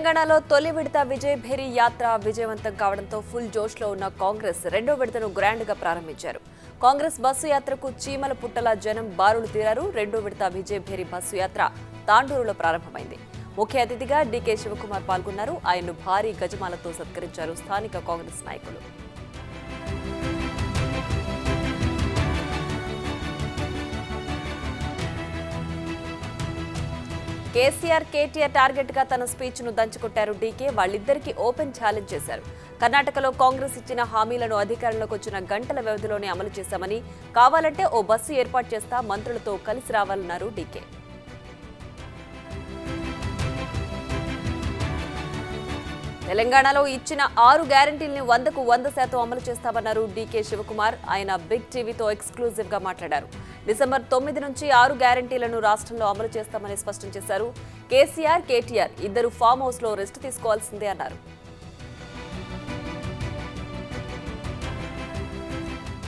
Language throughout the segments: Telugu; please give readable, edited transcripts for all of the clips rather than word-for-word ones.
తెలంగాణలో తొలి విడత విజయ్ భేరి యాత్ర విజయవంతం కావడంతో ఫుల్ జోష్లో ఉన్న కాంగ్రెస్ రెండో విడతను గ్రాండ్గా ప్రారంభించారు. కాంగ్రెస్ బస్సు యాత్రకు చీమల పుట్టల జనం బారులు తీరారు. రెండో విడత విజయ్ భేరి బస్సు యాత్ర తాండూరులో ప్రారంభమైంది. ముఖ్య అతిథిగా డీకే శివకుమార్ పాల్గొన్నారు. ఆయన్ను భారీ గజమాలతో సత్కరించారు స్థానిక కాంగ్రెస్ నాయకులు. కేసీఆర్, కేటీఆర్ టార్గెట్ గా తన స్పీచ్ ను దంచుకొట్టారు డీకే. వాళ్ళిద్దరికీ ఓపెన్ ఛాలెంజ్ చేశారు. కర్ణాటకలో కాంగ్రెస్ ఇచ్చిన హామీలను అధికారంలోకి వచ్చిన గంటల వ్యవధిలోనే అమలు చేశామని, కావాలంటే ఓ బస్సు ఏర్పాటు చేస్తా మంత్రులతో కలిసి రావాలన్నారు డీకే. తెలంగాణలో ఇచ్చిన 6 గ్యారంటీల్ని 100కు 100% అమలు చేస్తామన్నారు డీకే శివకుమార్. ఆయన బిగ్ టీవీతో ఎక్స్క్లూజివ్ గా మాట్లాడారు. డిసెంబర్ 9 నుంచి 6 గ్యారంటీలను రాష్ట్రంలో అమలు చేస్తామని స్పష్టం చేశారు. కేసీఆర్, కేటీఆర్ ఇద్దరు ఫామ్ హౌస్ లో రెస్ట్ తీసుకోవాల్సిందే అన్నారు.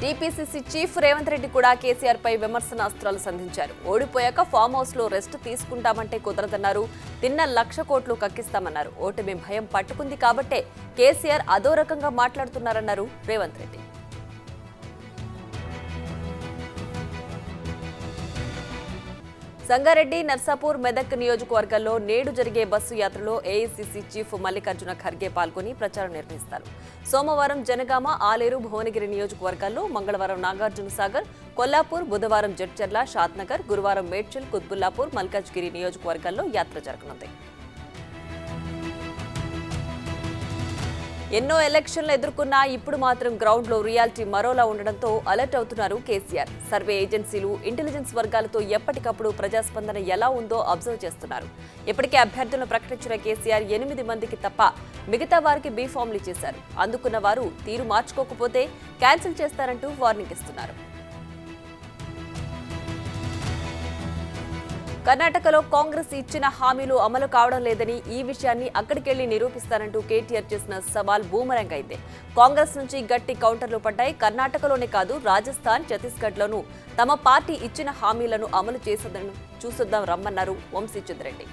టీపీసీసీ చీఫ్ రేవంత్ రెడ్డి కూడా కేసీఆర్ పై విమర్శనాస్త్రాలు సంధించారు. ఓడిపోయాక ఫామ్ హౌస్ లో రెస్ట్ తీసుకుంటామంటే కుదరదన్నారు. తిన్న 1,00,000 కోట్లు కక్కిస్తామన్నారు. ఓటమి భయం పట్టుకుంది కాబట్టే కేసీఆర్ అదో రకంగా మాట్లాడుతున్నారన్నారు రేవంత్ రెడ్డి. సంగారెడ్డి, నర్సాపూర్, మెదక్ నియోజకవర్గాల్లో నేడు జరిగే బస్సు యాత్రలో ఏఐసీసీ చీఫ్ మల్లికార్జున ఖర్గే పాల్గొని ప్రచారం నిర్వహిస్తారు. సోమవారం జనగామ, ఆలేరు, భువనగిరి నియోజకవర్గాల్లో, మంగళవారం నాగార్జున సాగర్, కొల్లాపూర్, బుధవారం జడ్చర్ల, షాద్నగర్, గురువారం మేడ్చల్, కుత్బుల్లాపూర్, మల్కాజ్గిరి నియోజకవర్గాల్లో యాత్ర జరగనుంది. ఎన్నో ఎలక్షన్లు ఎదుర్కొన్నా ఇప్పుడు మాత్రం గ్రౌండ్లో రియాలిటీ మరోలా ఉండడంతో అలర్ట్ అవుతున్నారు కేసీఆర్. సర్వే ఏజెన్సీలు, ఇంటెలిజెన్స్ వర్గాలతో ఎప్పటికప్పుడు ప్రజాస్పందన ఎలా ఉందో అబ్జర్వ్ చేస్తున్నారు. ఇప్పటికే అభ్యర్థులను ప్రకటించిన కేసీఆర్ 8 మందికి తప్ప మిగతా వారికి బీఫామ్లు ఇచ్చేశారు. అందుకున్న వారు తీరు మార్చుకోకపోతే క్యాన్సిల్ చేస్తారంటూ వార్నింగ్ ఇస్తున్నారు. కర్ణాటకలో కాంగ్రెస్ ఇచ్చిన హామీలు అమలు కావడం లేదని, ఈ విషయాన్ని అక్కడికెళ్లి నిరూపిస్తారంటూ కేటీఆర్ చేసిన సవాల్ బూమరంగ్ అయింది. కాంగ్రెస్ నుంచి గట్టి కౌంటర్లు పడ్డాయి. కర్ణాటకలోనే కాదు, రాజస్థాన్, ఛత్తీస్గఢ్లోనూ తమ పార్టీ ఇచ్చిన హామీలను అమలు చేసేదని చూసొద్దాం రమ్మన్నారు వంశీచంద్రెడ్డి.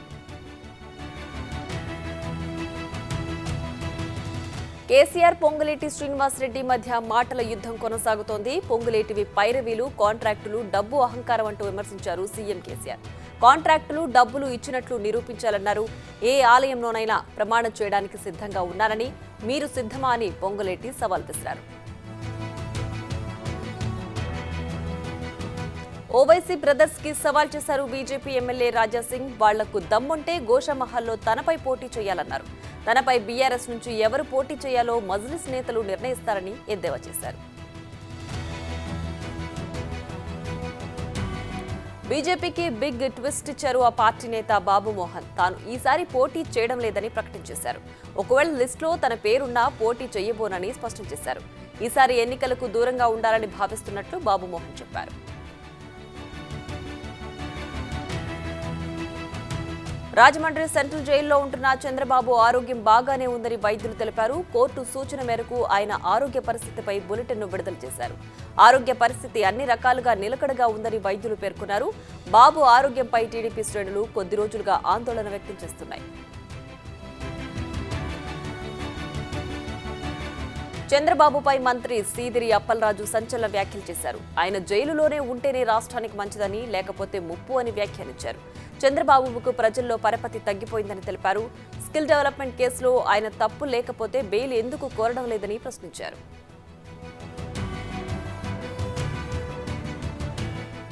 కేసీఆర్, పొంగులేటి శ్రీనివాసరెడ్డి మధ్య మాటల యుద్ధం కొనసాగుతోంది. పొంగులేటివి పైరవీలు, కాంట్రాక్టులు, డబ్బు అహంకారం అంటూ విమర్శించారు సీఎం కేసీఆర్. కాంట్రాక్టులు, డబ్బులు ఇచ్చినట్లు నిరూపించాలన్నారు. ఏ ఆలయంలోనైనా ప్రమాణం చేయడానికి సిద్ధంగా ఉన్నారని, మీరు సిద్ధమా అని పొంగులేటి సవాల్ విసిరారు. ఓవైసీ బ్రదర్స్ కి సవాల్ చేశారు బీజేపీ ఎమ్మెల్యే రాజాసింగ్. వాళ్లకు దమ్ముంటే గోషామహల్లో తనపై పోటీ చేయాలన్నారు. తనపై బీఆర్ఎస్ నుంచి ఎవరు పోటీ చేయాలో మజ్లిస్ నేతలు నిర్ణయిస్తారని ఎద్దేవా చేశారు. బీజేపీకి బిగ్ ట్విస్ట్ ఇచ్చారు ఆ పార్టీ నేత బాబు మోహన్. తాను ఈసారి పోటీ చేయడం లేదని ప్రకటించేశారు. ఒకవేళ లిస్టులో తన పేరున్నా పోటీ చేయబోనని స్పష్టం చేశారు. ఈసారి ఎన్నికలకు దూరంగా ఉండాలని భావిస్తున్నట్లు బాబు మోహన్ చెప్పారు. రాజమండ్రి సెంట్రల్ జైల్లో ఉంటున్న చంద్రబాబు ఆరోగ్యం బాగానే ఉందని వైద్యులు తెలిపారు. కోర్టు సూచన మేరకు ఆయన ఆరోగ్య పరిస్థితిపై బులెటిన్ను విడుదల చేశారు. ఆరోగ్య పరిస్థితి అన్ని రకాలుగా నిలకడగా ఉందని వైద్యులు పేర్కొన్నారు. బాబు ఆరోగ్యంపై టీడీపీ శ్రేణులు కొద్ది రోజులుగా ఆందోళన వ్యక్తం చేస్తున్నాయి. చంద్రబాబుపై మంత్రి సీదిరి అప్పలరాజు సంచలన వ్యాఖ్యలు చేశారు. ఆయన జైలులోనే ఉంటేనే రాష్ట్రానికి మంచిదని, లేకపోతే ముప్పు అని వ్యాఖ్యానించారు. చంద్రబాబుకు ప్రజల్లో పరపతి తగ్గిపోయిందని తెలిపారు. స్కిల్ డెవలప్మెంట్ కేసులో ఆయన తప్పు లేకపోతే బెయిల్ ఎందుకు కోరడం లేదని ప్రశ్నించారు.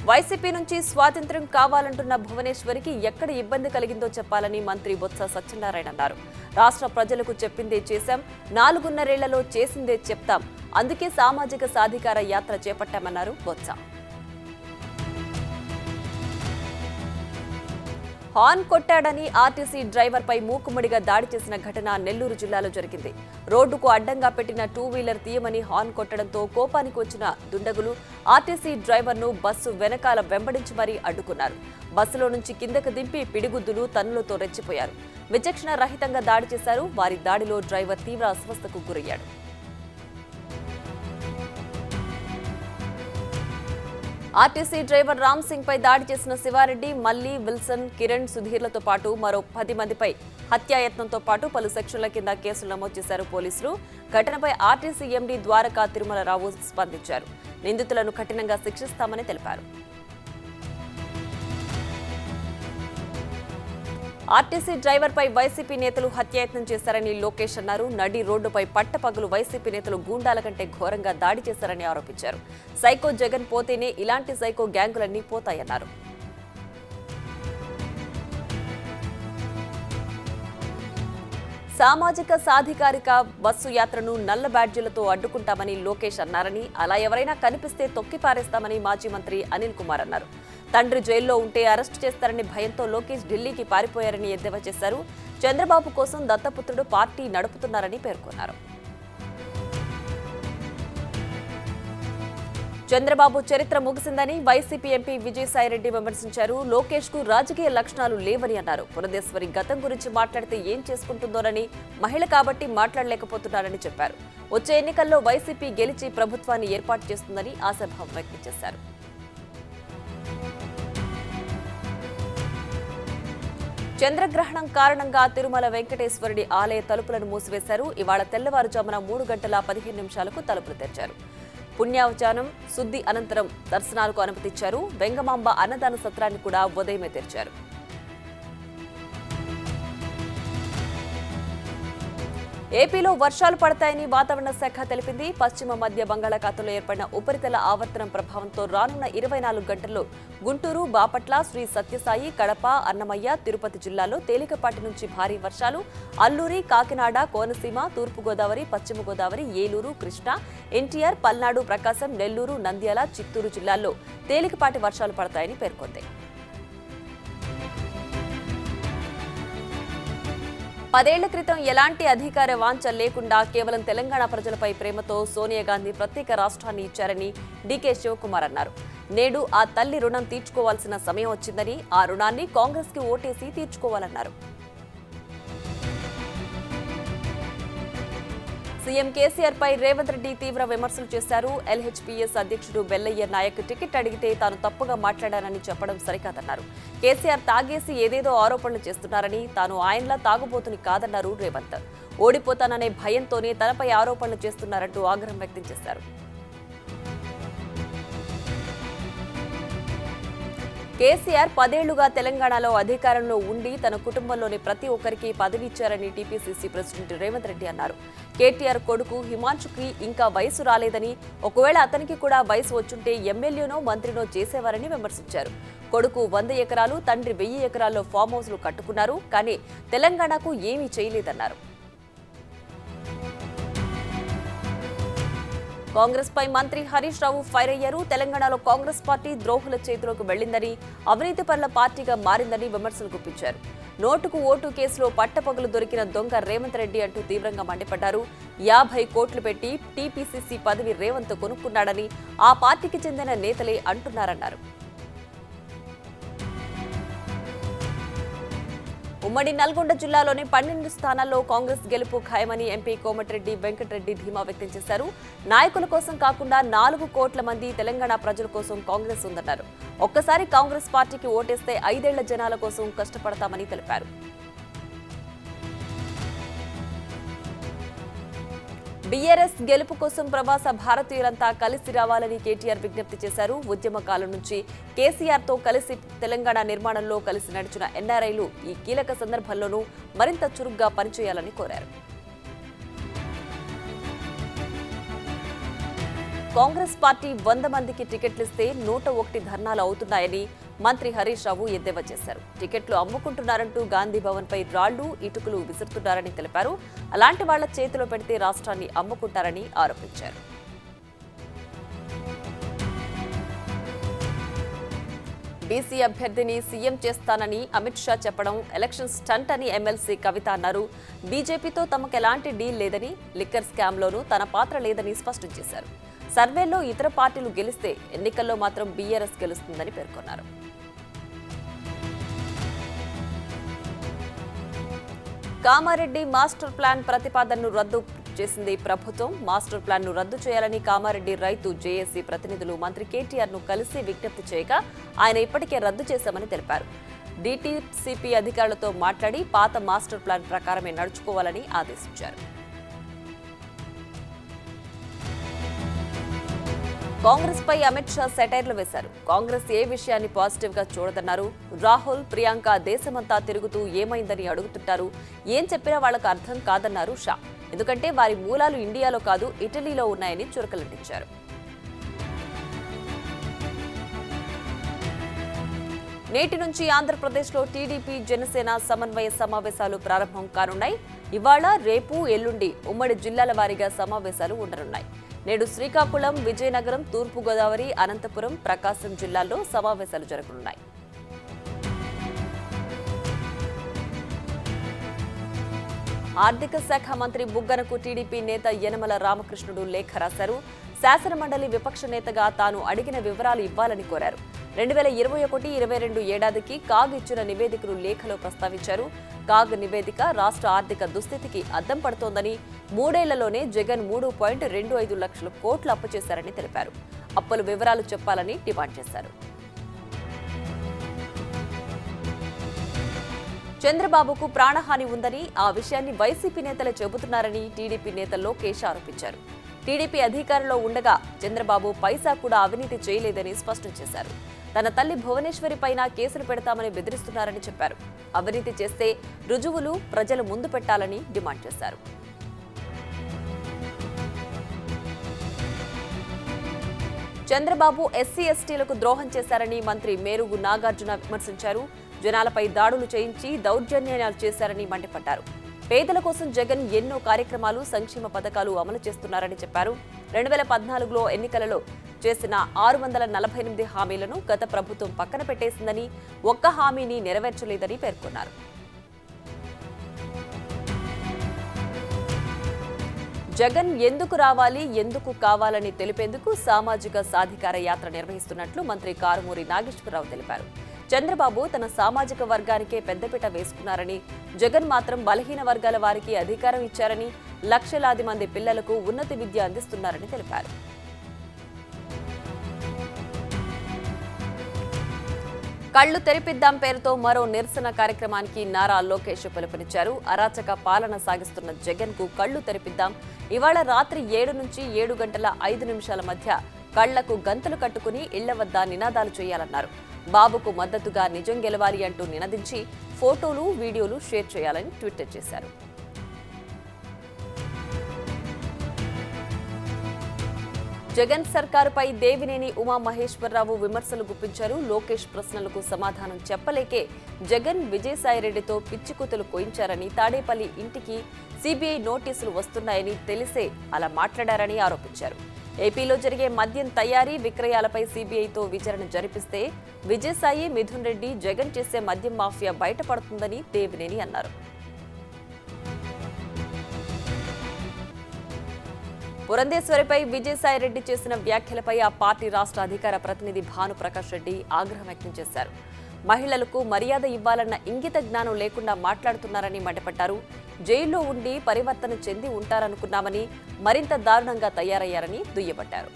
వైసీపీ నుంచి స్వాతంత్ర్యం కావాలంటున్న భువనేశ్వరికి ఎక్కడ ఇబ్బంది కలిగిందో చెప్పాలని మంత్రి బొత్స సత్యనారాయణ అన్నారు. రాష్ట్ర ప్రజలకు చెప్పిందే చేశాం, 4.5 చేసిందే చెప్తాం, అందుకే సామాజిక సాధికార యాత్ర చేపట్టామన్నారు బొత్స. హార్న్ కొట్టాడని ఆర్టీసీ డ్రైవర్పై మూకుమ్మడిగా దాడి చేసిన ఘటన నెల్లూరు జిల్లాలో జరిగింది. రోడ్డుకు అడ్డంగా పెట్టిన 2 వీలర్ తీయమని హార్న్ కొట్టడంతో కోపానికి వచ్చిన దుండగులు ఆర్టీసీ డ్రైవర్ను బస్సు వెనకాల వెంబడించి మరీ అడ్డుకున్నారు. బస్సులో నుంచి కిందకు దింపి పిడిగుద్దులు, తన్నులతో రెచ్చిపోయారు. విచక్షణ రహితంగా దాడి చేశారు. వారి దాడిలో డ్రైవర్ తీవ్ర అస్వస్థతకు గురయ్యాడు. ఆర్టీసీ డ్రైవర్ రామ్ సింగ్ పై దాడి చేసిన శివారెడ్డి, మల్లి, విల్సన్, కిరణ్, సుధీర్లతో పాటు మరో 10 మందిపై హత్యాయత్నంతో పాటు పలు సెక్షన్ల కింద కేసులు నమోదు చేశారు పోలీసులు. ఘటనపై ఆర్టీసీ ఎండీ ద్వారకా తిరుమలరావు స్పందించారు. నిందితులను కఠినంగా శిక్షిస్తామని తెలిపారు. ఆర్టీసీ డ్రైవర్పై వైసీపీ నేతలు హత్యాయత్నం చేశారని లోకేష్ అన్నారు. నడి రోడ్డుపై పట్టపగలు వైసీపీ నేతలు గూండాల కంటే ఘోరంగా దాడి చేశారని ఆరోపించారు. సైకో జగన్ పోతేనే ఇలాంటి సైకో గ్యాంగులన్నీ పోతాయన్నారు. సామాజిక సాధికారిక బస్సు యాత్రను నల్ల బ్యాడ్జీలతో అడ్డుకుంటామని లోకేష్ అన్నారని, అలా ఎవరైనా కనిపిస్తే తొక్కిపారేస్తామని మాజీ మంత్రి అనిల్ కుమార్ అన్నారు. తండ్రి జైల్లో ఉంటే అరెస్టు చేస్తారని భయంతో లోకేష్ ఢిల్లీకి పారిపోయారని ఎద్దేవా చేశారు. చంద్రబాబు కోసం దత్తపుత్రుడు పార్టీ నడుపుతున్నారని పేర్కొన్నారు. చంద్రబాబు చరిత్ర ముగిసిందని వైసీపీ ఎంపీ విజయసాయిరెడ్డి విమర్శించారు. లోకేష్ కు రాజకీయ లక్షణాలు లేవని అన్నారు. పురంధేశ్వరి గతం గురించి మాట్లాడితే ఏం చేసుకుంటుందోనని, మహిళ కాబట్టి మాట్లాడలేకపోతున్నారని చెప్పారు. వచ్చే ఎన్నికల్లో వైసీపీ గెలిచి ప్రభుత్వాన్ని ఏర్పాటు చేస్తుందని ఆశాభావం వ్యక్తం చేశారు. చంద్రగ్రహణం కారణంగా తిరుమల వెంకటేశ్వరుడి ఆలయ తలుపులను మూసివేశారు. ఇవాళ తెల్లవారుజామున 3:15 తలుపులు తెరిచారు. పుణ్యావచానం, శుద్ధి అనంతరం దర్శనాలకు అనుమతిచ్చారు. వెంగమాంబ అన్నదాన సత్రాన్ని కూడా ఉదయమే తెరిచారు. ఏపీలో వర్షాలు పడతాయని వాతావరణ శాఖ తెలిపింది. పశ్చిమ మధ్య బంగాళాఖాతంలో ఏర్పడిన ఉపరితల ఆవర్తనం ప్రభావంతో రానున్న 24 గంటల్లో గుంటూరు, బాపట్ల, శ్రీ సత్యసాయి, కడప, అన్నమయ్య, తిరుపతి జిల్లాల్లో తేలికపాటి నుంచి భారీ వర్షాలు, అల్లూరి, కాకినాడ, కోనసీమ, తూర్పుగోదావరి, పశ్చిమ గోదావరి, ఏలూరు, కృష్ణా, ఎన్టీఆర్, పల్నాడు, ప్రకాశం, నెల్లూరు, నంద్యాల, చిత్తూరు జిల్లాల్లో తేలికపాటి వర్షాలు పడతాయని పేర్కొంది. 10 ఏళ్ల క్రితం ఎలాంటి అధికార వాంఛ లేకుండా కేవలం తెలంగాణ ప్రజలపై ప్రేమతో సోనియా గాంధీ ప్రత్యేక రాష్ట్రాన్ని ఇచ్చారని డీకే శివకుమార్ అన్నారు. నేడు ఆ తల్లి రుణం తీర్చుకోవాల్సిన సమయం వచ్చిందని, ఆ రుణాన్ని కాంగ్రెస్ కి ఓటేసి తీర్చుకోవాలన్నారు. సీఎం కేసీఆర్ పై రేవంత్ రెడ్డి తీవ్ర విమర్శలు చేశారు. ఎల్హెచ్పీఎస్ అధ్యక్షుడు బెల్లయ్య నాయక్ టికెట్ అడిగితే తాను తప్పుగా మాట్లాడానని చెప్పడం సరికాదన్నారు. కేసీఆర్ తాగేసి ఏదేదో ఆరోపణలు చేస్తున్నారని, తాను ఆయనలా తాగుబోతుని కాదన్నారు రేవంత్. ఓడిపోతాననే భయంతోనే తనపై ఆరోపణలు చేస్తున్నారంటూ ఆగ్రహం వ్యక్తం చేశారు. కేసీఆర్ 10 ఏళ్లుగా తెలంగాణలో అధికారంలో ఉండి తన కుటుంబంలోని ప్రతి ఒక్కరికి పదవి ఇచ్చారని టీపీసీసీ ప్రెసిడెంట్ రేవంత్ రెడ్డి అన్నారు. కేటీఆర్ కొడుకు హిమాంశుకి ఇంకా వయసు రాలేదని, ఒకవేళ అతనికి కూడా వయసు వచ్చుంటే ఎమ్మెల్యేనో మంత్రినో చేసేవారని విమర్శించారు. కొడుకు 100 ఎకరాలు, తండ్రి 1000 ఎకరాల్లో ఫామ్ హౌస్లు కట్టుకున్నారు, కానీ తెలంగాణకు ఏమీ చేయలేదన్నారు. కాంగ్రెస్ పై మంత్రి హరీష్ రావు ఫైర్ అయ్యారు. తెలంగాణలో కాంగ్రెస్ పార్టీ ద్రోహుల చేతిలోకి వెళ్లిందని, అవినీతి పరుల పార్టీగా మారిందని విమర్శలు గుప్పించారు. నోటుకు ఓటు కేసులో పట్టపగలు దొరికిన దొంగ రేవంత్ రెడ్డి అంటూ తీవ్రంగా మండిపడ్డారు. 50 కోట్లు పెట్టి టీపీసీసీ పదవి రేవంత్ కొనుక్కున్నాడని ఆ పార్టీకి చెందిన నేతలే అంటున్నారన్నారు. ఉమ్మడి నల్గొండ జిల్లాలోని 12 స్థానాల్లో కాంగ్రెస్ గెలుపు ఖాయమని ఎంపీ కోమటిరెడ్డి వెంకటరెడ్డి ధీమా వ్యక్తం చేశారు. నాయకుల కోసం కాకుండా 4 కోట్ల మంది తెలంగాణ ప్రజల కోసం కాంగ్రెస్ ఉందన్నారు. ఒక్కసారి కాంగ్రెస్ పార్టీకి ఓటేస్తే 5 ఏళ్ల జనాల కోసం కష్టపడతామని తెలిపారు. బీఆర్ఎస్ గెలుపు కోసం ప్రవాస భారతీయులంతా కలిసి రావాలని కేటీఆర్ విజ్ఞప్తి చేశారు. ఉద్యమకాలం నుంచి కేసీఆర్తో కలిసి తెలంగాణ నిర్మాణంలో కలిసి నడిచిన ఎన్ఆర్ఐలు ఈ కీలక సందర్భంలోనూ మరింత చురుగ్గా పనిచేయాలని కోరారు. కాంగ్రెస్ పార్టీ 100 మందికి టికెట్లిస్తే 101 ధర్నాలు అవుతున్నాయని మంత్రి హరీష్ రావు ఎద్దేవా చేశారు. టికెట్లు అమ్ముకుంటున్నారంటూ గాంధీ భవన్ పై రాళ్లు, ఇటుకలు విసురుతున్నారని తెలిపారు. అలాంటి వాళ్ల చేతిలో పెడితే రాష్ట్రాన్ని అమ్ముకుంటారని ఆరోపించారు. బీసీ అభ్యర్థిని సీఎం చేస్తానని అమిత్ షా చెప్పడం ఎలక్షన్ స్టంట్ అని ఎమ్మెల్సీ కవిత అన్నారు. బీజేపీతో తమకు ఎలాంటి డీల్ లేదని, లిక్కర్ స్కామ్లోనూ తన పాత్ర లేదని స్పష్టం చేశారు. సర్వేల్లో ఇతర పార్టీలు గెలిస్తే ఎన్నికల్లో మాత్రం బీఆర్ఎస్ గెలుస్తుందని పేర్కొన్నారు. కామారెడ్డి మాస్టర్ ప్లాన్ ప్రతిపాదనను రద్దు చేసింది ప్రభుత్వం. మాస్టర్ ప్లాన్ ను రద్దు చేయాలని కామారెడ్డి రైతు జేఏసీ ప్రతినిధులు మంత్రి కేటీఆర్ ను కలిసి విజ్ఞప్తి చేయగా ఆయన ఇప్పటికే రద్దు చేశామని తెలిపారు. డీటీసీపీ అధికారులతో మాట్లాడి పాత మాస్టర్ ప్లాన్ ప్రకారమే నడుచుకోవాలని ఆదేశించారు. కాంగ్రెస్ పై అమిత్ షా సెటైర్లు వేశారు. కాంగ్రెస్ ఏ విషయాన్ని పాజిటివ్ గా చూడదన్నారు. రాహుల్, ప్రియాంక దేశమంతా తిరుగుతూ ఏమైందని అడుగుతుంటారు. ఏం చెప్పినా వాళ్లకు అర్థం కాదన్నారు షా. ఎందుకంటే వారి మూలాలు ఇండియాలో కాదు ఇటలీలో ఉన్నాయని చురకలంటించారు. నేటి నుంచి ఆంధ్రప్రదేశ్లో టీడీపీ జనసేన సమన్వయ సమావేశాలు ప్రారంభం కానున్నాయి. ఇవాళ, రేపు, ఎల్లుండి ఉమ్మడి జిల్లాల వారీగా సమావేశాలు ఉండనున్నాయి. నేడు శ్రీకాకుళం, విజయనగరం, తూర్పుగోదావరి, అనంతపురం, ప్రకాశం జిల్లాల్లో సమావేశాలు జరగనున్నాయి. ఆర్థిక శాఖ మంత్రి బుగ్గనకు టీడీపీ నేత యనమల రామకృష్ణుడు లేఖ రాశారు. శాసనమండలి విపక్ష నేతగా తాను అడిగిన వివరాలు ఇవ్వాలని కోరారు. 2021-22 ఏడాదికి కాగ్ ఇచ్చిన నివేదికను లేఖలో ప్రస్తావించారు. కాగ్ నివేదిక రాష్ట్ర ఆర్థిక దుస్థితికి అద్దం పడుతోందని, 3 ఏళ్లలోనే జగన్ 3.25 లక్షల కోట్లు అప్పు చేశారని తెలిపారు. అప్పుల వివరాలు చెప్పాలని డిమాండ్ చేశారు. చంద్రబాబుకు ప్రాణహాని ఉందని, ఆ విషయాన్ని వైసీపీ నేతలే చెబుతున్నారని టీడీపీ నేత లోకేష్ ఆరోపించారు. టీడీపీ అధికారంలో ఉండగా చంద్రబాబు పైసా కూడా అవినీతి చేయలేదని స్పష్టం చేశారు. తన తల్లి భువనేశ్వరి పైన కేసులు పెడతామని బెదిరిస్తున్నారని చెప్పారు. అవినీతి చేస్తే రుజువులు ప్రజల ముందు పెట్టాలని డిమాండ్ చేశారు. చంద్రబాబు ఎస్సీ ఎస్టీలకు ద్రోహం చేశారని మంత్రి మేరుగు నాగార్జున విమర్శించారు. జనాలపై దాడులు చేయించి దౌర్జన్యాలు చేశారని మండిపడ్డారు. పేదల కోసం జగన్ ఎన్నో కార్యక్రమాలు, సంక్షేమ పథకాలు అమలు చేస్తున్నారని చెప్పారు. 2014లో ఎన్నికలలో చేసిన 648 హామీలను గత ప్రభుత్వం పక్కన పెట్టేసిందని, ఒక్క హామీని నెరవేర్చలేదని పేర్కొన్నారు. జగన్ ఎందుకు రావాలి, ఎందుకు కావాలని తెలిపేందుకు సామాజిక సాధికార యాత్ర నిర్వహిస్తున్నట్లు మంత్రి కారుమూరి నాగేశ్వరరావు తెలిపారు. చంద్రబాబు తన సామాజిక వర్గానికే పెద్దపీట వేసుకున్నారని, జగన్ మాత్రం బలహీన వర్గాల వారికి అధికారం ఇచ్చారని, లక్షలాది మంది పిల్లలకు ఉన్నత విద్య అందిస్తున్నారని తెలిపారు. కళ్లు తెరిపిద్దాం పేరుతో మరో నిరసన కార్యక్రమానికి నారా లోకేష్ పిలుపునిచ్చారు. అరాచక పాలన సాగిస్తున్న జగన్ కు కళ్లు తెరిపిద్దాం. ఇవాళ రాత్రి 7 నుంచి 7 గంటల 5 నిమిషాల మధ్య కళ్లకు గంతలు కట్టుకుని ఇళ్ల వద్ద నినాదాలు చేయాలన్నారు. బాబుకు మద్దతుగా నిజం గెలవాలి అంటూ నినదించి ఫోటోలు, వీడియోలు షేర్ చేయాలని ట్విట్టర్ చేశారు. జగన్ సర్కారుపై దేవినేని ఉమామహేశ్వరరావు విమర్శలు గుప్పించారు. లోకేష్ ప్రశ్నలకు సమాధానం చెప్పలేకే జగన్ విజయసాయిరెడ్డితో పిచ్చికూతలు కోయించారని, తాడేపల్లి ఇంటికి సీబీఐ నోటీసులు వస్తున్నాయని తెలిసే అలా మాట్లాడారని ఆరోపించారు. ఏపీలో జరిగే మద్యం తయారీ, విక్రయాలపై సీబీఐతో విచారణ జరిపిస్తే విజయసాయి, మిథున్ రెడ్డి, జగన్ చేసే మద్యం మాఫియా బయటపడుతుందని దేవినేని అన్నారు. పురంధేశ్వరిపై విజయసాయిరెడ్డి చేసిన వ్యాఖ్యలపై ఆ పార్టీ రాష్ట్ర అధికార ప్రతినిధి భానుప్రకాష్ రెడ్డి ఆగ్రహం వ్యక్తం చేశారు. మహిళలకు మర్యాద ఇవ్వాలన్న ఇంగిత జ్ఞానం లేకుండా మాట్లాడుతున్నారని మండిపడ్డారు. జైల్లో ఉండి పరివర్తన చెంది ఉంటారనుకున్నామని, మరింత దారుణంగా తయారయ్యారని దుయ్యబట్టారు.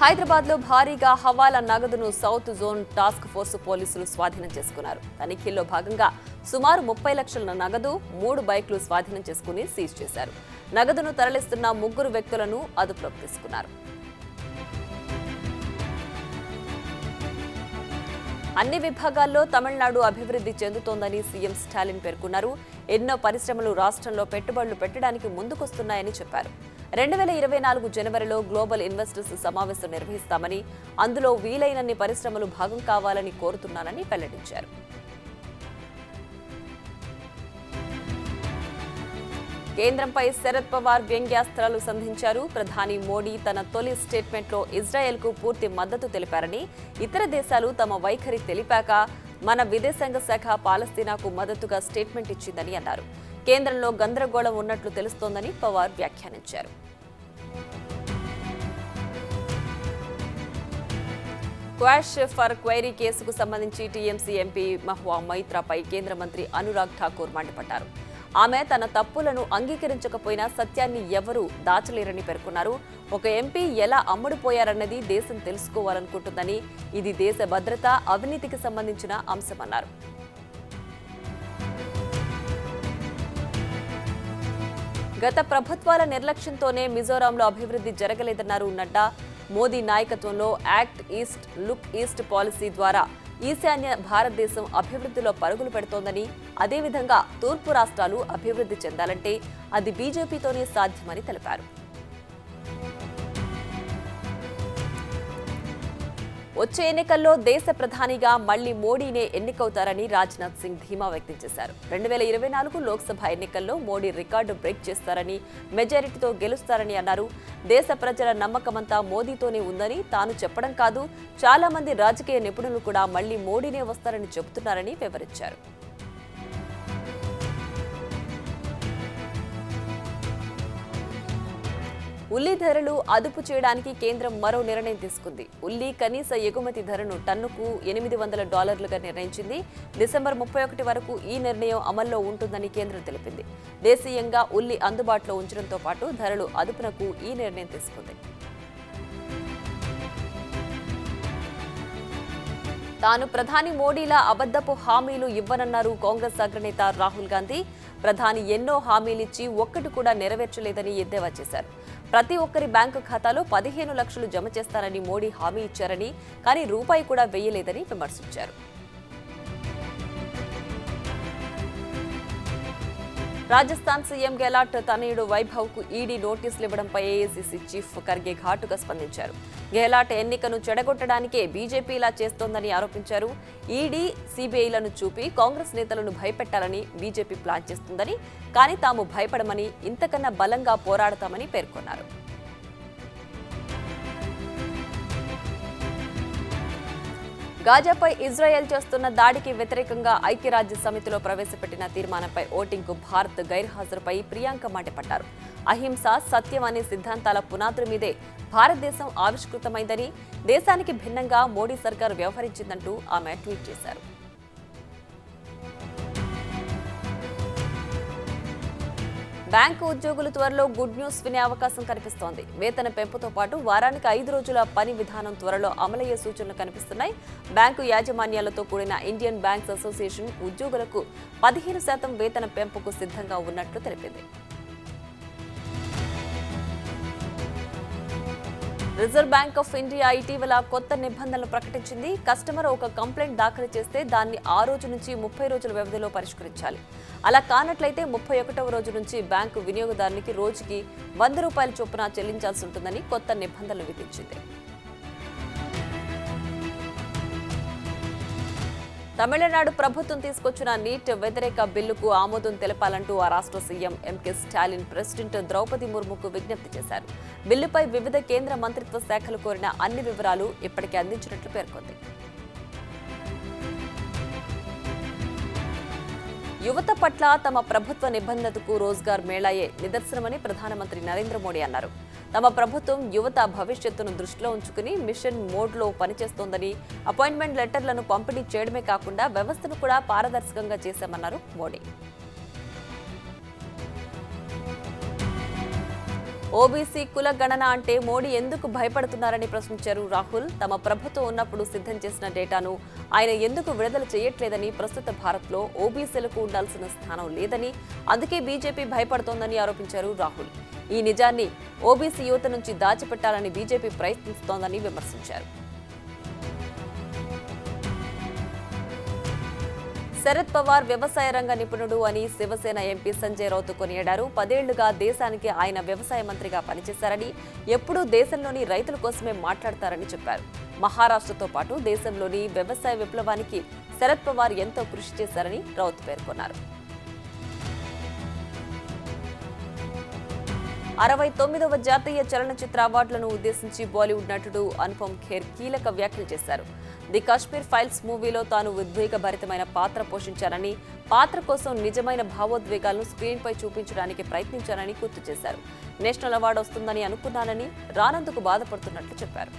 హైదరాబాద్లో భారీగా హవాలా నగదును సౌత్ జోన్ టాస్క్ ఫోర్స్ పోలీసులు స్వాధీనం చేసుకున్నారు. తనిఖీల్లో భాగంగా సుమారు 30 లక్షల నగదు, 3 బైక్లు స్వాధీనం చేసుకుని సీజ్ చేశారు. నగదును తరలిస్తున్న 3 వ్యక్తులను అదుపులోకి తీసుకున్నారు. అన్ని విభాగాల్లో తమిళనాడు అభివృద్ధి చెందుతోందని సీఎం స్టాలిన్ పేర్కొన్నారు. ఎన్నో పరిశ్రమలు రాష్ట్రంలో పెట్టుబడులు పెట్టడానికి ముందుకొస్తున్నాయని చెప్పారు. 2024 జనవరిలో గ్లోబల్ ఇన్వెస్టర్స్ సమావేశం నిర్వహిస్తామని, అందులో వీలైనన్ని పరిశ్రమలు భాగం కావాలని కోరుతున్నానని వెల్లడించారు. కేంద్రంపై శరద్ పవార్ వ్యంగ్యాస్త్రాలు సంధించారు. ప్రధాని మోడీ తన తొలి స్టేట్మెంట్లో ఇజ్రాయెల్కు పూర్తి మద్దతు తెలిపారని, ఇతర దేశాలు తమ వైఖరి తెలిపాక మన విదేశాంగ శాఖ పాలస్తీనాకు మద్దతుగా స్టేట్మెంట్ ఇచ్చిందని అన్నారు. కేంద్రంలో గందరగోళం ఉన్నట్లు తెలుస్తోందని పవార్ వ్యాఖ్యానించారు. క్వాష్ ఫర్ క్వైరీ కేసుకు సంబంధించి టీఎంసీ ఎంపీ మహువా మైత్రాపై కేంద్ర మంత్రి అనురాగ్ ఠాకూర్ మండిపడ్డారు. ఆమె తన తప్పులను అంగీకరించకపోయినా సత్యాన్ని ఎవరూ దాచలేరని పేర్కొన్నారు. ఒక ఎంపీ ఎలా అమ్ముడుపోయారన్నది దేశం తెలుసుకోవాలనుకుంటుందని, ఇది దేశ భద్రత, అవినీతికి సంబంధించిన అంశమన్నారు. గత ప్రభుత్వాల నిర్లక్ష్యంతోనే మిజోరాంలో అభివృద్ధి జరగలేదన్నారు నడ్డా. మోదీ నాయకత్వంలో act east, look east policy ద్వారా ఈశాన్య భారతదేశం అభివృద్ధిలో పరుగులు పెడుతోందని, అదేవిధంగా తూర్పు రాష్ట్రాలు అభివృద్ధి చెందాలంటే అది బీజేపీతోనే సాధ్యమని తెలిపారు. వచ్చే ఎన్నికల్లో దేశ ప్రధానిగా మళ్లీ మోడీనే ఎన్నికవుతారని రాజ్నాథ్ సింగ్ ధీమా వ్యక్తం చేశారు. 2024 లోక్సభ ఎన్నికల్లో మోడీ రికార్డు బ్రేక్ చేస్తారని, మెజారిటీతో గెలుస్తారని అన్నారు. దేశ ప్రజల నమ్మకమంతా మోదీతోనే ఉందని తాను చెప్పడం కాదు, చాలా మంది రాజకీయ నిపుణులు కూడా మళ్లీ మోడీనే వస్తారని చెబుతున్నారని వివరించారు. ఉల్లి ధరలు అదుపు చేయడానికి కేంద్రం మరో నిర్ణయం తీసుకుంది. ఉల్లి కనీస ఎగుమతి ధరను టన్నుకు $800గా నిర్ణయించింది. డిసెంబర్ 31 వరకు ఈ నిర్ణయం అమల్లో ఉంటుందని కేంద్రం తెలిపింది. దేశీయంగా ఉల్లి అందుబాటులో ఉంచడంతో పాటు ధరలు అదుపునకు ఈ నిర్ణయం తీసుకుంది. తాను ప్రధాని మోడీలా అబద్ధపు హామీలు ఇవ్వనన్నారు కాంగ్రెస్ అగ్రనేత రాహుల్ గాంధీ. ప్రధాని ఎన్నో హామీలిచ్చి ఒక్కటి కూడా నెరవేర్చలేదని ఎద్దేవా చేశారు. ప్రతి ఒక్కరి బ్యాంకు ఖాతాలో 15 లక్షలు జమ చేస్తారని మోడీ హామీ ఇచ్చారని, కానీ రూపాయి కూడా వేయలేదని విమర్శించారు. రాజస్థాన్ సీఎం గెహ్లాట్ తనయుడు వైభవ్కు ఈడీ నోటీసులు ఇవ్వడంపై ఏఐసీసీ చీఫ్ ఖర్గే ఘాటుగా స్పందించారు. గెహ్లాట్ ఎన్నికను చెడగొట్టడానికే బీజేపీ ఇలా చేస్తోందని ఆరోపించారు. ఈడీ, సీబీఐలను చూపి కాంగ్రెస్ నేతలను భయపెట్టాలని బీజేపీ ప్లాన్ చేస్తుందని, కానీ తాము భయపడమని, ఇంతకన్నా బలంగా పోరాడతామని పేర్కొన్నారు. గాజాపై ఇజ్రాయెల్ చేస్తున్న దాడికి వ్యతిరేకంగా ఐక్యరాజ్య సమితిలో ప్రవేశపెట్టిన తీర్మానంపై ఓటింగ్కు భారత్ గైర్హాజరుపై ప్రియాంక మండిపడ్డారు. అహింస, సత్యం అనే సిద్ధాంతాల పునాదుల మీదే భారతదేశం ఆవిష్కృతమైందని, దేశానికి భిన్నంగా మోడీ సర్కార్ వ్యవహరించిందంటూ ఆమె ట్వీట్ చేశారు. బ్యాంకు ఉద్యోగులు త్వరలో గుడ్ న్యూస్ వినే అవకాశం కనిపిస్తోంది. వేతన పెంపుతో పాటు వారానికి 5 రోజుల పని విధానం త్వరలో అమలయ్యే సూచనలు కనిపిస్తున్నాయి. బ్యాంకు యాజమాన్యాలతో కూడిన ఇండియన్ బ్యాంక్స్ అసోసియేషన్ ఉద్యోగులకు 15% వేతన పెంపుకు సిద్ధంగా ఉన్నట్లు తెలిపింది. రిజర్వ్ బ్యాంక్ ఆఫ్ ఇండియా ఇటీవల కొత్త నిబంధనలు ప్రకటించింది. కస్టమర్ ఒక కంప్లైంట్ దాఖలు చేస్తే దాన్ని 6 రోజుల నుంచి 30 రోజుల వ్యవధిలో పరిష్కరించాలి. అలా కానట్లయితే 31వ రోజు నుంచి బ్యాంకు వినియోగదారునికి రోజుకి ₹100 చొప్పున చెల్లించాల్సి ఉంటుందని కొత్త నిబంధనలు విధించింది. తమిళనాడు ప్రభుత్వం తీసుకొచ్చిన నీట్ వ్యతిరేక బిల్లుకు ఆమోదం తెలపాలంటూ ఆ రాష్ట్ర CM MK Stalin president Droupadi ముర్ముకు విజ్ఞప్తి చేశారు. బిల్లుపై వివిధ కేంద్ర మంత్రిత్వ శాఖలు కోరిన అన్ని వివరాలు ఇప్పటికే అందించినట్లు పేర్కొంది. యువత పట్ల తమ ప్రభుత్వ నిబద్ధతకు రోజ్గార్ మేళాయే నిదర్శనమని ప్రధానమంత్రి నరేంద్ర మోడీ అన్నారు. తమ ప్రభుత్వం యువత భవిష్యత్తును దృష్టిలో ఉంచుకుని మిషన్ మోడ్లో పనిచేస్తోందని, అపాయింట్మెంట్ లెటర్లను పంపిణీ చేయడమే కాకుండా వ్యవస్థను కూడా పారదర్శకంగా చేశామన్నారు మోడీ. ఓబీసీ కుల గణన అంటే మోడీ ఎందుకు భయపడుతున్నారని ప్రశ్నించారు రాహుల్. తమ ప్రభుత్వం ఉన్నప్పుడు సిద్ధం చేసిన డేటాను ఆయన ఎందుకు విడుదల చేయట్లేదని, ప్రస్తుత భారత్లో ఓబీసీలకు ఉండాల్సిన స్థానం లేదని, అందుకే బీజేపీ భయపడుతోందని ఆరోపించారు రాహుల్. ఈ నిజాన్ని ఓబీసీ యువత నుంచి దాచిపెట్టాలని బీజేపీ ప్రయత్నిస్తోందని విమర్శించారు. శరద్ పవార్ వ్యవసాయ రంగ నిపుణుడు అని శివసేన ఎంపీ సంజయ్ రౌత్ కొనియాడారు. 10 ఏళ్లుగా దేశానికి ఆయన వ్యవసాయ మంత్రిగా పనిచేశారని, ఎప్పుడూ దేశంలోని రైతుల కోసమే మాట్లాడతారని చెప్పారు. మహారాష్ట్రతో పాటు దేశంలోని వ్యవసాయ విప్లవానికి శరద్ పవార్ ఎంతో కృషి చేశారని రౌత్ పేర్కొన్నారు. 69వ జాతీయ చలనచిత్ర అవార్డులను ఉద్దేశించి బాలీవుడ్ నటుడు అనుపమ్ ఖేర్ కీలక వ్యాఖ్యలు చేశారు. ది కాశ్మీర్ ఫైల్స్ మూవీలో తాను ఉద్వేగభరితమైన పాత్ర పోషించానని, పాత్ర కోసం నిజమైన భావోద్వేగాలను స్క్రీన్పై చూపించడానికి ప్రయత్నించానని గుర్తు చేశారు. నేషనల్ అవార్డు వస్తుందని అనుకున్నానని, రానందుకు బాధపడుతున్నట్లు చెప్పారు.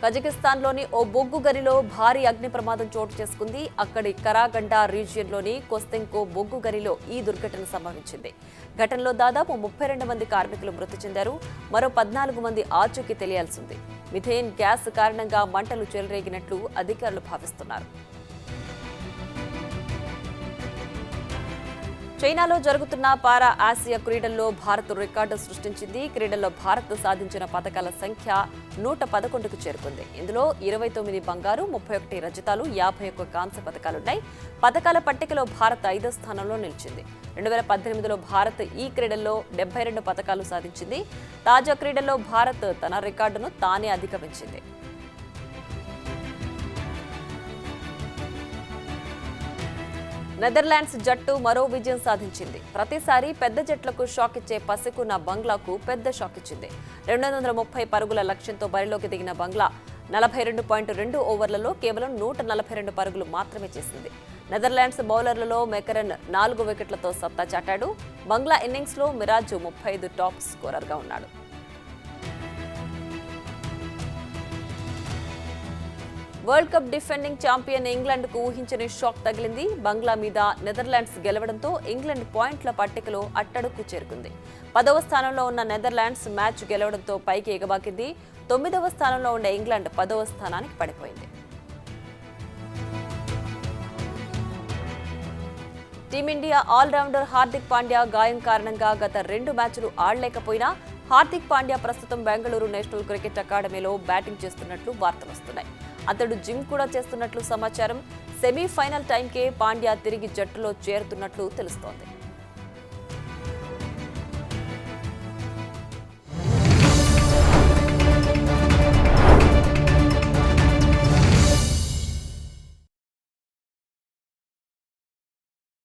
కజకిస్తాన్లోని ఓ బొగ్గు గనిలో భారీ అగ్ని ప్రమాదం చోటు చేసుకుంది. అక్కడి కరాగండా రీజియన్లోని కొస్తెంకో బొగ్గు గనిలో ఈ దుర్ఘటన సంభవించింది. ఘటనలో దాదాపు 32 మంది కార్మికులు మృతి చెందారు. మరో 14 మంది ఆచూకీ తెలియాల్సింది. మిథేన్ గ్యాస్ కారణంగా మంటలు చెలరేగినట్లు అధికారులు భావిస్తున్నారు. చైనాలో జరుగుతున్న పారా ఆసియా క్రీడల్లో భారత్ రికార్డు సృష్టించింది. క్రీడల్లో భారత్ సాధించిన పతకాల సంఖ్య 111కు చేరుకుంది. ఇందులో 29 బంగారు, 31 రజతాలు, 51 కాంస్య పతకాలున్నాయి. పతకాల పట్టికలో భారత్ 5వ స్థానంలో నిలిచింది. 2018లో భారత్ ఈ క్రీడల్లో 72 పతకాలు సాధించింది. తాజా క్రీడల్లో భారత్ తన రికార్డును తానే అధిగమించింది. నెదర్లాండ్స్ జట్టు మరో విజయం సాధించింది. ప్రతిసారి పెద్ద జట్లకు షాక్ ఇచ్చే పసికున్న బంగ్లాకు పెద్ద షాక్ ఇచ్చింది. 230 పరుగుల లక్ష్యంతో బరిలోకి దిగిన బంగ్లా 42.2 ఓవర్లలో కేవలం 142 పరుగులు మాత్రమే చేసింది. నెదర్లాండ్స్ బౌలర్లలో మెకరన్ 4 వికెట్లతో సత్తా చాటాడు. బంగ్లా ఇన్నింగ్స్లో మిరాజ్ 35 టాప్ స్కోరర్గా ఉన్నాడు. వరల్డ్ కప్ డిఫెండింగ్ ఛాంపియన్ ఇంగ్లాండ్కు ఊహించని షాక్ తగిలింది. బంగ్లా మీద నెదర్లాండ్స్ గెలవడంతో ఇంగ్లాండ్ పాయింట్ల పట్టికలో అట్టడుగు చేరుకుంది. 10వ స్థానంలో ఉన్న నెదర్లాండ్స్ మ్యాచ్ గెలవడంతో పైకి ఎగబాకింది. 9వ స్థానంలో ఉండే ఇంగ్లాండ్ 10వ స్థానానికి పడిపోయింది. టీమిండియా ఆల్రౌండర్ హార్దిక్ పాండ్యా గాయం కారణంగా గత 2 మ్యాచ్లు ఆడలేకపోయినా హార్దిక్ పాండ్యా ప్రస్తుతం బెంగళూరు నేషనల్ క్రికెట్ అకాడమీలో బ్యాటింగ్ చేస్తున్నట్లు వార్తలు వస్తున్నాయి. అతడు జిమ్ కూడా చేస్తున్నట్లు సమాచారం. సెమీఫైనల్ టైంకే పాండ్యా తిరిగి జట్టులో చేరుతున్నట్లు తెలుస్తోంది.